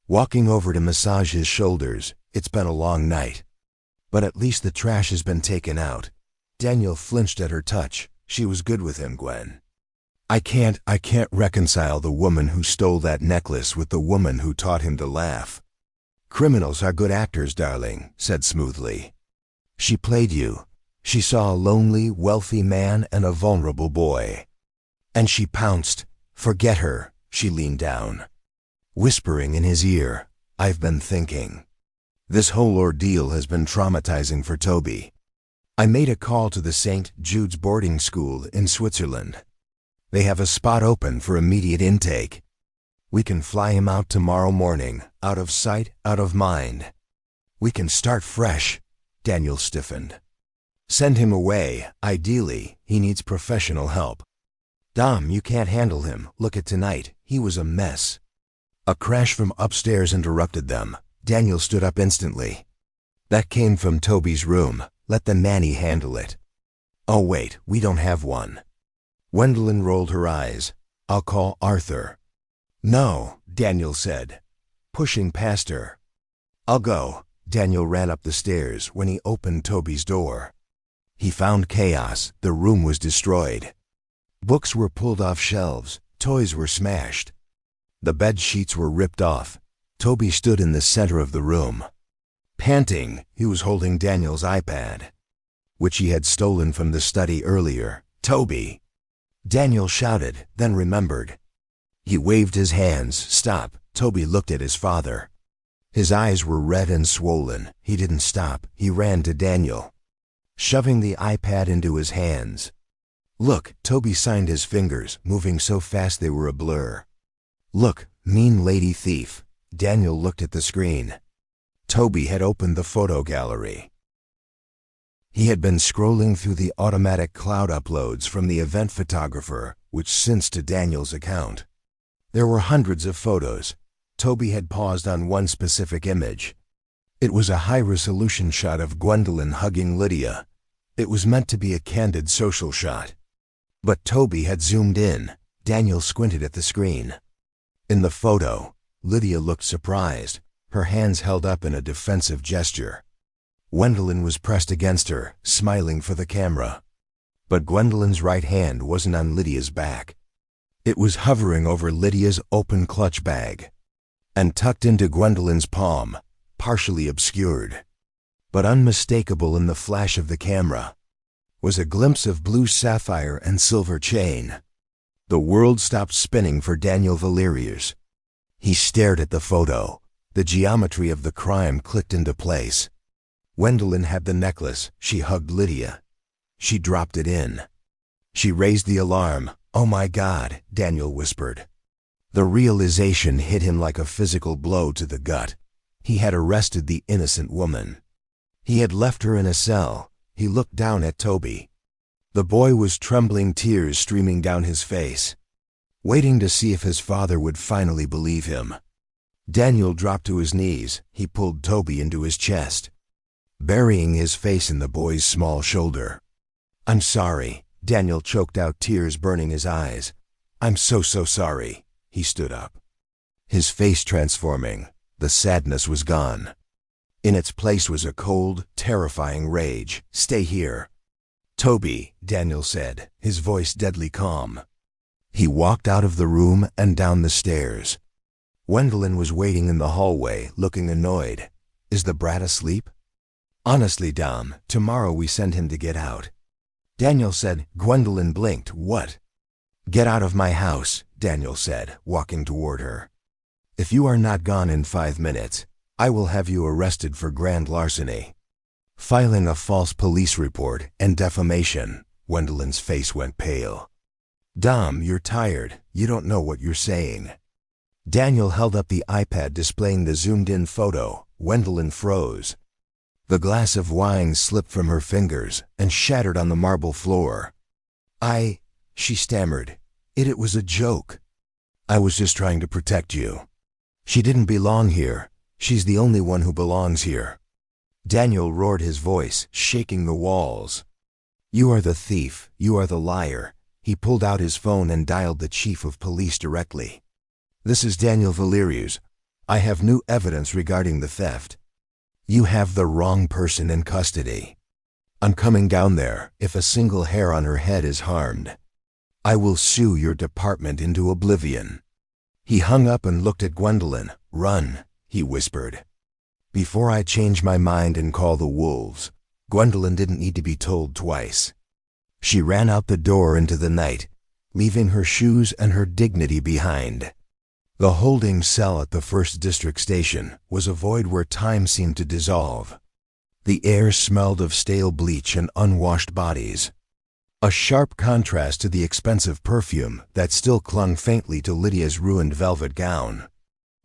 S1: walking over to massage his shoulders. It's been a long night. But at least the trash has been taken out. Daniel flinched at her touch. She was good with him, Gwen. I can't reconcile the woman who stole that necklace with the woman who taught him to laugh. Criminals are good actors, darling, said smoothly. She played you. She saw a lonely, wealthy man and a vulnerable boy. And she pounced. Forget her, she leaned down, whispering in his ear, I've been thinking. This whole ordeal has been traumatizing for Toby. I made a call to the St. Jude's boarding school in Switzerland. They have a spot open for immediate intake. We can fly him out tomorrow morning, out of sight, out of mind. We can start fresh. Daniel stiffened. Send him away. Ideally, he needs professional help. Dom, you can't handle him. Look at tonight. He was a mess. A crash from upstairs interrupted them. Daniel stood up instantly. That came from Toby's room. Let the nanny handle it. Oh wait, we don't have one. Gwendolyn rolled her eyes. "I'll call Arthur." "No," Daniel said, pushing past her. "I'll go." Daniel ran up the stairs when he opened Toby's door. He found chaos. The room was destroyed. Books were pulled off shelves. Toys were smashed. The bed sheets were ripped off. Toby stood in the center of the room. Panting, he was holding Daniel's iPad, which he had stolen from the study earlier. "Toby!" Daniel shouted, then remembered. He waved his hands. "Stop." Toby looked at his father. His eyes were red and swollen. He didn't stop. He ran to Daniel, shoving the iPad into his hands. "Look." Toby signed his fingers, moving so fast they were a blur. "Look, mean lady thief." Daniel looked at the screen. Toby had opened the photo gallery. He had been scrolling through the automatic cloud uploads from the event photographer, which synced to Daniel's account. There were hundreds of photos. Toby had paused on one specific image. It was a high-resolution shot of Gwendolyn hugging Lydia. It was meant to be a candid social shot. But Toby had zoomed in. Daniel squinted at the screen. In the photo, Lydia looked surprised, her hands held up in a defensive gesture. Gwendolyn was pressed against her, smiling for the camera. But Gwendolyn's right hand wasn't on Lydia's back. It was hovering over Lydia's open clutch bag, and tucked into Gwendolyn's palm, partially obscured, but unmistakable in the flash of the camera, was a glimpse of blue sapphire and silver chain. The world stopped spinning for Daniel Valerius. He stared at the photo. The geometry of the crime clicked into place. Gwendolyn had the necklace. She hugged Lydia. She dropped it in. She raised the alarm. "Oh my God," Daniel whispered. The realization hit him like a physical blow to the gut. He had arrested the innocent woman. He had left her in a cell. He looked down at Toby. The boy was trembling, tears streaming down his face, waiting to see if his father would finally believe him. Daniel dropped to his knees. He pulled Toby into his chest, burying his face in the boy's small shoulder. "I'm sorry." Daniel choked out, tears burning his eyes. "I'm so sorry." He stood up, his face transforming. The sadness was gone. In its place was a cold, terrifying rage. "Stay here." "Toby," Daniel said, his voice deadly calm. He walked out of the room and down the stairs. Gwendolyn was waiting in the hallway, looking annoyed. "Is the brat asleep?" "Honestly, Dom, tomorrow we send him to get out." Daniel said. Gwendolyn blinked. "What?" "Get out of my house," Daniel said, walking toward her. "If you are not gone in 5 minutes, I will have you arrested for grand larceny, filing a false police report, and defamation." Gwendolyn's face went pale. "Dom, you're tired. You don't know what you're saying." Daniel held up the iPad displaying the zoomed-in photo. Gwendolyn froze. The glass of wine slipped from her fingers and shattered on the marble floor. She stammered. It was a joke. I was just trying to protect you. She didn't belong here. She's the only one who belongs here." Daniel roared, his voice shaking the walls. "You are the thief. You are the liar." He pulled out his phone and dialed the chief of police directly. "This is Daniel Valerius. I have new evidence regarding the theft. You have the wrong person in custody. I'm coming down there. If a single hair on her head is harmed, I will sue your department into oblivion." He hung up and looked at Gwendolyn. "Run," he whispered, "before I change my mind and call the wolves." Gwendolyn didn't need to be told twice. She ran out the door into the night, leaving her shoes and her dignity behind. The holding cell at the 1st District Station was a void where time seemed to dissolve. The air smelled of stale bleach and unwashed bodies, a sharp contrast to the expensive perfume that still clung faintly to Lydia's ruined velvet gown.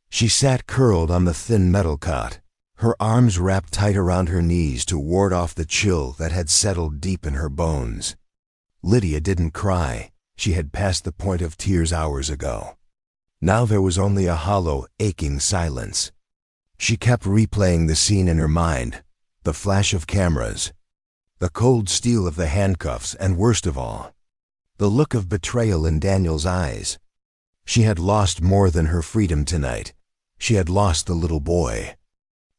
S1: She sat curled on the thin metal cot, her arms wrapped tight around her knees to ward off the chill that had settled deep in her bones. Lydia didn't cry. She had passed the point of tears hours ago. Now there was only a hollow, aching silence. She kept replaying the scene in her mind, the flash of cameras, the cold steel of the handcuffs, and worst of all, the look of betrayal in Daniel's eyes. She had lost more than her freedom tonight. She had lost the little boy,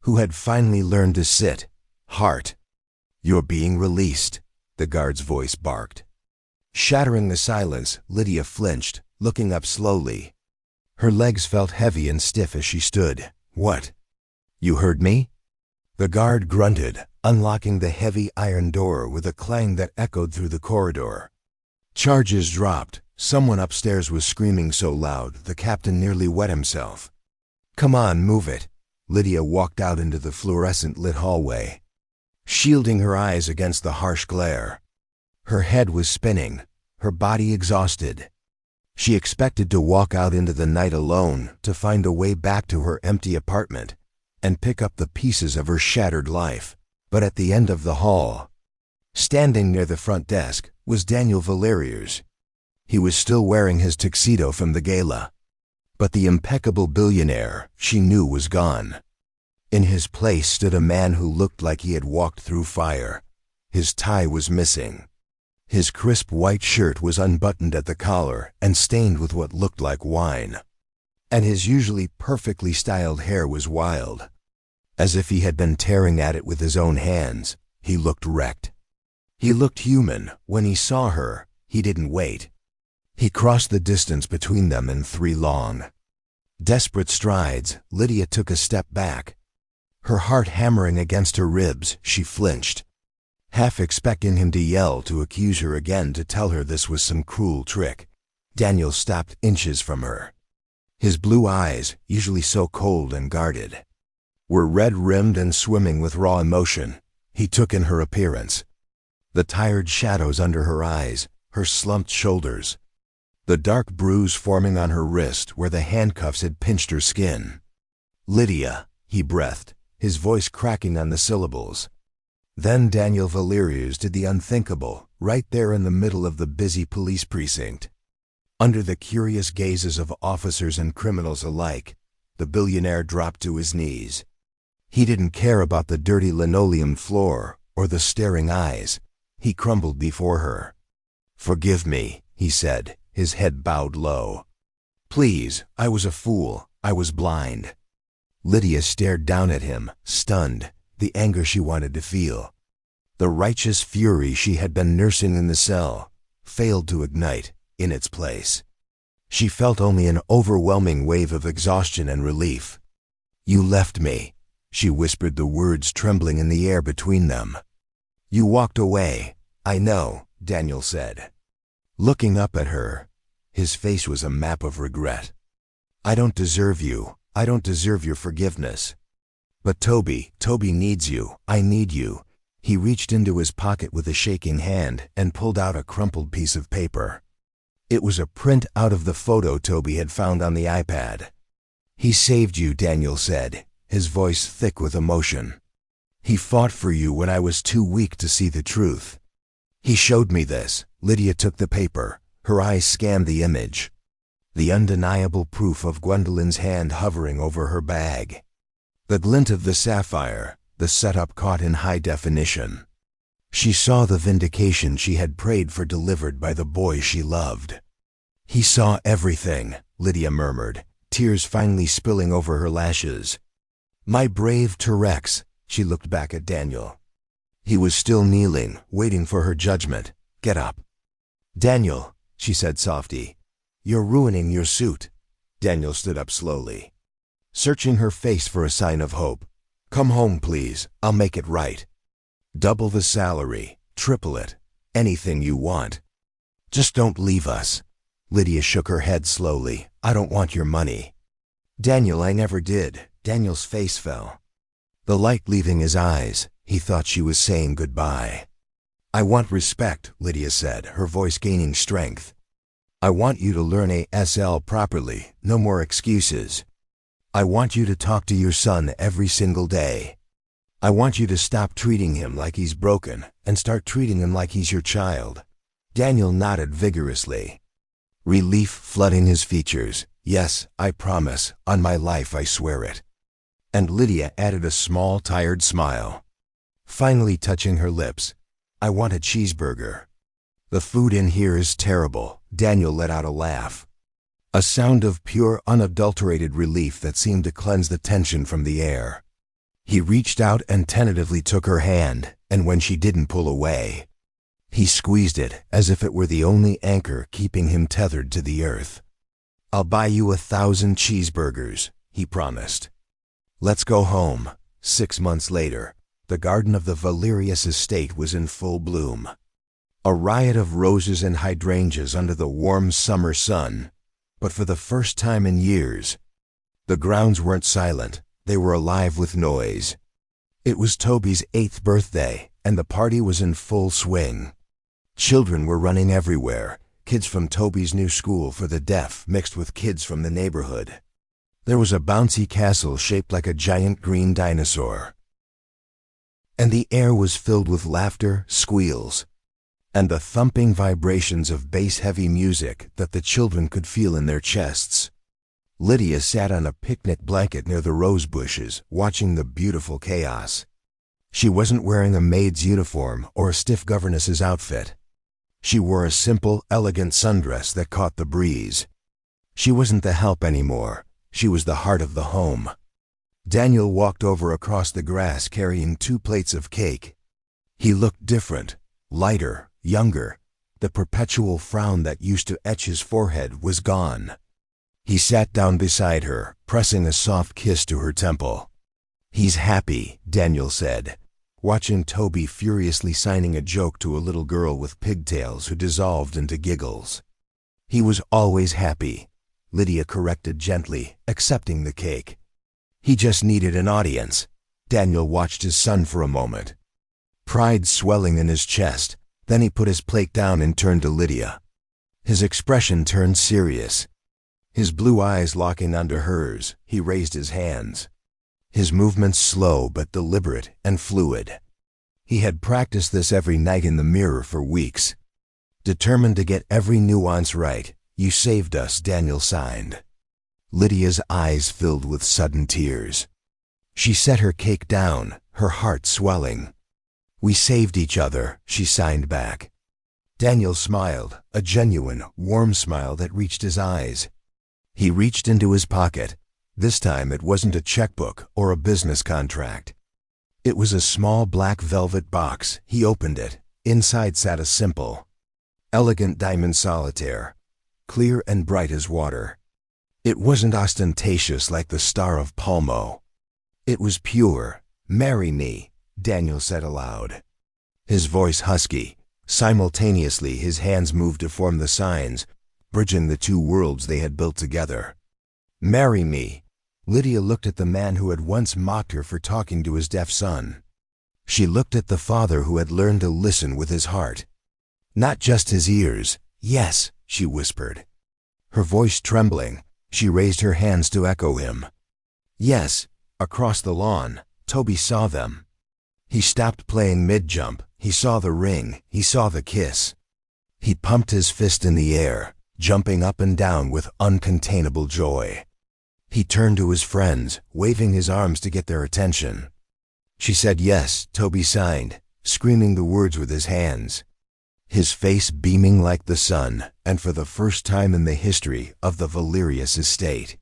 S1: who had finally learned to sit. Heart. "You're being released," the guard's voice barked. Shattering the silence, Lydia flinched, looking up slowly. Her legs felt heavy and stiff as she stood. "What? You heard me?" The guard grunted, unlocking the heavy iron door with a clang that echoed through the corridor. Charges dropped. Someone upstairs was screaming so loud the captain nearly wet himself. "Come on, move it." Lydia walked out into the fluorescent-lit hallway, shielding her eyes against the harsh glare. Her head was spinning, her body exhausted. She expected to walk out into the night alone, to find a way back to her empty apartment and pick up the pieces of her shattered life. But at the end of the hall, standing near the front desk, was Daniel Valerius. He was still wearing his tuxedo from the gala, but the impeccable billionaire she knew was gone. In his place stood a man who looked like he had walked through fire. His tie was missing. His crisp white shirt was unbuttoned at the collar and stained with what looked like wine. And his usually perfectly styled hair was wild. As if he had been tearing at it with his own hands, he looked wrecked. He looked human. When he saw her, he didn't wait. He crossed the distance between them in 3 long, desperate strides. Lydia took a step back. Her heart hammering against her ribs, she flinched, half expecting him to yell, to accuse her again, to tell her this was some cruel trick. Daniel stopped inches from her. His blue eyes, usually so cold and guarded, were red-rimmed and swimming with raw emotion. He took in her appearance, the tired shadows under her eyes, her slumped shoulders, the dark bruise forming on her wrist where the handcuffs had pinched her skin. "Lydia," he breathed, his voice cracking on the syllables. Then Daniel Valerius did the unthinkable, right there in the middle of the busy police precinct. Under the curious gazes of officers and criminals alike, the billionaire dropped to his knees. He didn't care about the dirty linoleum floor or the staring eyes. He crumbled before her. "Forgive me," he said, his head bowed low. "Please, I was a fool. I was blind." Lydia stared down at him, stunned, the anger she wanted to feel, the righteous fury she had been nursing in the cell, failed to ignite. In its place, she felt only an overwhelming wave of exhaustion and relief. "You left me," she whispered, the words trembling in the air between them. "You walked away." "I know," Daniel said, looking up at her. His face was a map of regret. "I don't deserve you. I don't deserve your forgiveness. But Toby needs you. I need you." He reached into his pocket with a shaking hand and pulled out a crumpled piece of paper. It was a print out of the photo Toby had found on the iPad. "He saved you," Daniel said, his voice thick with emotion. "He fought for you when I was too weak to see the truth. He showed me this." Lydia took the paper. Her eyes scanned the image, the undeniable proof of Gwendolyn's hand hovering over her bag, the glint of the sapphire, the setup caught in high definition. She saw the vindication she had prayed for delivered by the boy she loved. "He saw everything," Lydia murmured, tears finally spilling over her lashes. "My brave T-Rex." She looked back at Daniel. He was still kneeling, waiting for her judgment. "Get up." "Daniel," she said softly, "you're ruining your suit." Daniel stood up slowly, searching her face for a sign of hope. "Come home, please. I'll make it right. Double the salary, triple it, anything you want. Just don't leave us." Lydia shook her head slowly. "I don't want your money." "Daniel, I never did." Daniel's face fell, the light leaving his eyes. He thought she was saying goodbye. "I want respect," Lydia said, her voice gaining strength. "I want you to learn ASL properly, no more excuses. I want you to talk to your son every single day. I want you to stop treating him like he's broken and start treating him like he's your child." Daniel nodded vigorously, relief flooding his features. "Yes, I promise. On my life, I swear it." And Lydia added a small, tired smile, finally touching her lips. "I want a cheeseburger." The food in here is terrible, Daniel let out a laugh. A sound of pure, unadulterated relief that seemed to cleanse the tension from the air. He reached out and tentatively took her hand, and when she didn't pull away, he squeezed it as if it were the only anchor keeping him tethered to the earth. "I'll buy you 1,000 cheeseburgers," he promised. "Let's go home." 6 months later, the garden of the Valerius estate was in full bloom. A riot of roses and hydrangeas under the warm summer sun. But for the first time in years, the grounds weren't silent, they were alive with noise. It was Toby's 8th birthday, and the party was in full swing. Children were running everywhere, kids from Toby's new school for the deaf mixed with kids from the neighborhood. There was a bouncy castle shaped like a giant green dinosaur. And the air was filled with laughter, squeals, and the thumping vibrations of bass-heavy music that the children could feel in their chests. Lydia sat on a picnic blanket near the rose bushes, watching the beautiful chaos. She wasn't wearing a maid's uniform or a stiff governess's outfit. She wore a simple, elegant sundress that caught the breeze. She wasn't the help anymore. She was the heart of the home. Daniel walked over across the grass carrying 2 plates of cake. He looked different, lighter, younger. The perpetual frown that used to etch his forehead was gone. He sat down beside her, pressing a soft kiss to her temple. "He's happy," Daniel said, watching Toby furiously signing a joke to a little girl with pigtails who dissolved into giggles. "He was always happy," Lydia corrected gently, accepting the cake. "He just needed an audience." Daniel watched his son for a moment, pride swelling in his chest. Then he put his plate down and turned to Lydia. His expression turned serious. His blue eyes locking onto hers, he raised his hands. His movements slow but deliberate and fluid. He had practiced this every night in the mirror for weeks. Determined to get every nuance right. "You saved us," Daniel signed. Lydia's eyes filled with sudden tears. She set her cake down, her heart swelling. "We saved each other," she signed back. Daniel smiled, a genuine, warm smile that reached his eyes. He reached into his pocket. This time it wasn't a checkbook or a business contract. It was a small black velvet box. He opened it. Inside sat a simple, elegant diamond solitaire, clear and bright as water. It wasn't ostentatious like the Star of Palmo. It was pure. "Marry me," Daniel said aloud. His voice husky. Simultaneously his hands moved to form the signs, bridging the 2 worlds they had built together. "Marry me." Lydia looked at the man who had once mocked her for talking to his deaf son. She looked at the father who had learned to listen with his heart, not just his ears. "Yes," she whispered. Her voice trembling, she raised her hands to echo him. "Yes." Across the lawn, Toby saw them. He stopped playing mid-jump. He saw the ring. He saw the kiss. He pumped his fist in the air, jumping up and down with uncontainable joy. He turned to his friends, waving his arms to get their attention. She said yes, Toby signed, screaming the words with his hands. His face beaming like the sun, and for the first time in the history of the Valerius estate.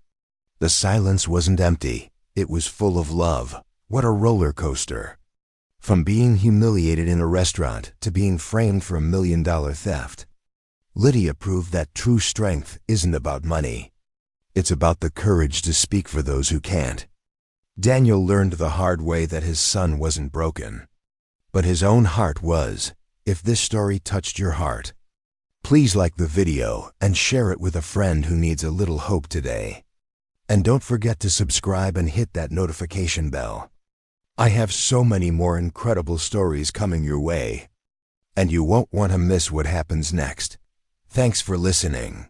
S1: The silence wasn't empty. It was full of love. What a roller coaster. From being humiliated in a restaurant to being framed for $1 million theft. Lydia proved that true strength isn't about money. It's about the courage to speak for those who can't. Daniel learned the hard way that his son wasn't broken, but his own heart was. If this story touched your heart, please like the video and share it with a friend who needs a little hope today. And don't forget to subscribe and hit that notification bell. I have so many more incredible stories coming your way, and you won't want to miss what happens next. Thanks for listening.